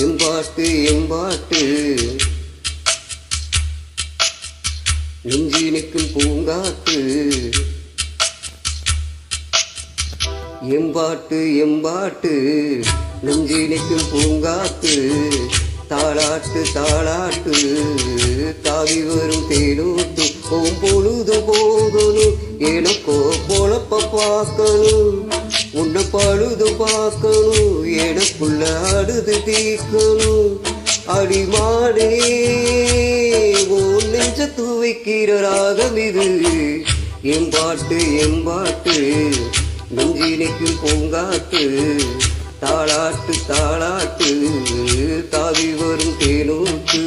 எம்பாட்டு எம்பாட்டு நெஞ்சி நிற்கும் பூங்காத்து எம்பாட்டு எம்பாட்டு நெஞ்சி நிற்கும் பூங்காத்து தாளாட்டு தாளாட்டு தாவி வரும் தேனூத்து பொழுது போகணும் எனக்கோ பொழப்ப பார்க்கணும் உன்னை பழுது பார்க்கணும் எனக்குள்ள அழுது தீர்க்கணும் அடிமாடே உன் நெஞ்ச துவைக்கிற ராகம் இது எம்பாட்டு எம்பாட்டு நெஞ்சி நிற்கும் பூங்காத்து தாளாட்டு தாளாட்டு தாவி வரும் தேனூத்து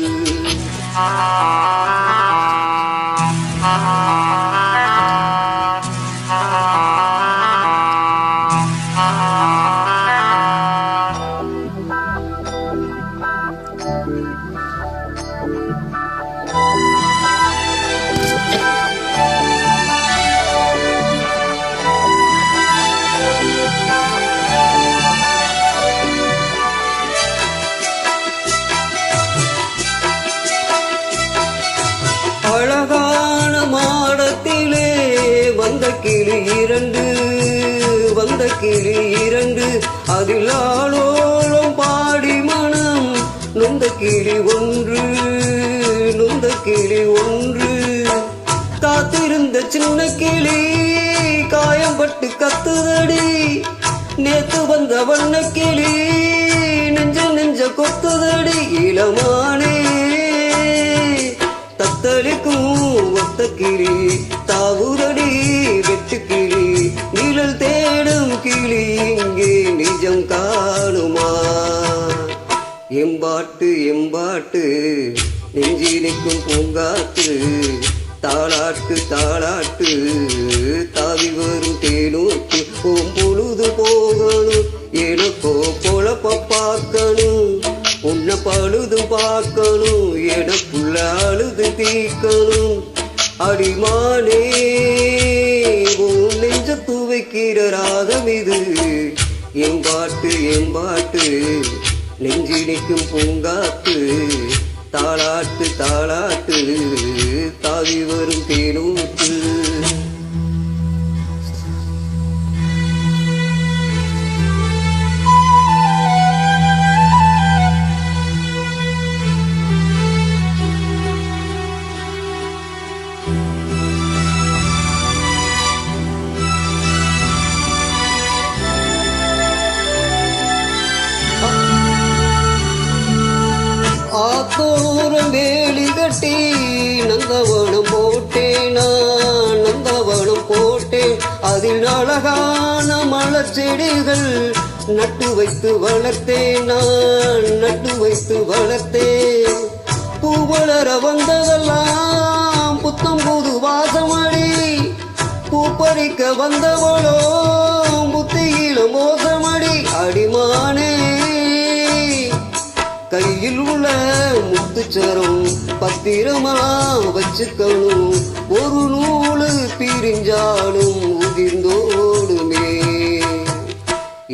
அழகான மாடத்திலே வந்த கிளி இரண்டு அதில் ஆளோளம் பாடி மனம் நொந்த கிளி ஒன்று காத்திருந்த சின்ன கிளி காயம்பட்டு கத்துதடி நேத்து வந்த வண்ண கிளி நெஞ்ச கொத்துதடி இளமானே தத்தளிக்கும் ஒத்த கிளி தாவுதடி வெட்டு கிளி நிழல் தேடும் கிளி இங்கே நிஜம் காணுமா எம்பாட்டு எம்பாட்டு நெஞ்சி நிற்கும் பூங்காத்து தாளாட்டு தாளாட்டு தாவி வரும் தேனூத்து பொழுது போகணும் எனக்கோ பொழப்ப பார்க்கணும் உன்னை பழுது பார்க்கணும் எனக்குள்ள அழுது தீர்க்கணும் அடிமானே உன் நெஞ்ச துவைக்கிற ராகம் இது எம்பாட்டு எம்பாட்டு நெஞ்சி நிற்கும் பூங்காத்து தாளாட்டு தாளாட்டு தாவி வரும் தேனூத்து ஆத்தோரம் வேலி கட்டி நந்தவனம் போட்டேன் அதில் அழகான மலர் செடிகள் நட்டு வைத்து வளர்த்தேன் பூவளர வந்ததெல்லாம் புத்தம் புது வாசமடி பூப்பறிக்க வந்தவளோ புத்தியில மோசமடி அடிமானே கையில் உள்ள முத்துச்சரம் பத்திரமா வச்சுக்கணும் ஒரு நூலு பிரிஞ்சாலும் உதிர்ந்தோடுமே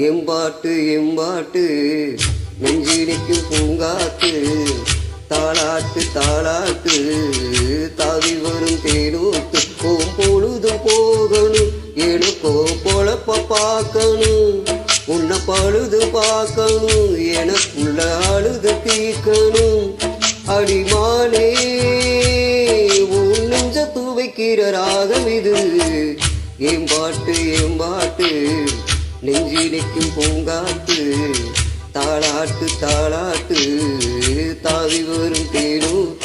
எம்பாட்டு எம்பாட்டு நெஞ்சி நிற்கும் பூங்காத்து தாளாட்டு தாளாட்டு தாவி வரும் தேனூத்து பொழுது போகணும் எனக்கோ பொழப்ப பார்க்கணும் உன்னை பழுது பார்க்கணும் எனக்குள்ள அழுது தீர்க்கணும் அடிமானே உன் நெஞ்ச துவைக்கிற ராகம் இது எம்பாட்டு எம்பாட்டு நெஞ்சி நிற்கும் பூங்காத்து தாளாட்டு தாளாட்டு தாவி வரும் தேனூத்து